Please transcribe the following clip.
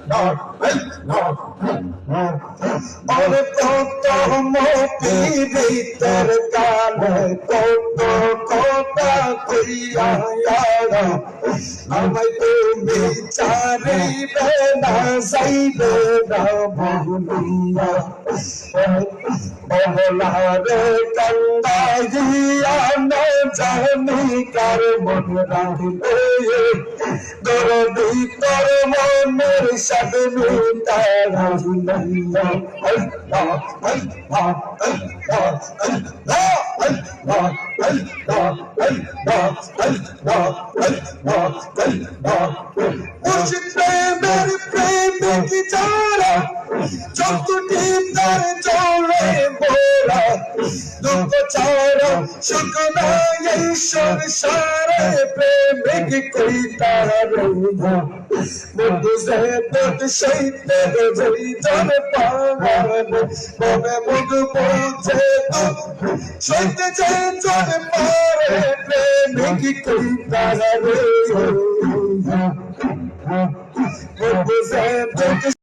और কত পীড়িতের কালে কত কথা কইয়া আমায় তুমি চারিবে না যাইবে না ভুলিয়া অবলারে কান্দাইয়া না জানি কার মন রাখিবে দরদি তোর মনের সাধনী তারা ঝুলাইয়া আল্লাহ আল্লাহ আল্লাহ আল্লাহ আল্লাহ আল্লাহ আল্লাহ আল্লাহ আল্লাহ আল্লাহ মুর্শিদ প্রেমের প্রেমিক যারা যতটি তার চলে মোরা দুঃখ ছাড়া সুখ নাই এই সংসারে প্রেমিক কই তারা রইয়া মধু সে পথ সইতে জড়ি জন পাগল মনে মধু পৌঁছে তো সইতে যে জন পারে প্রেমিক কই তারা রইয়া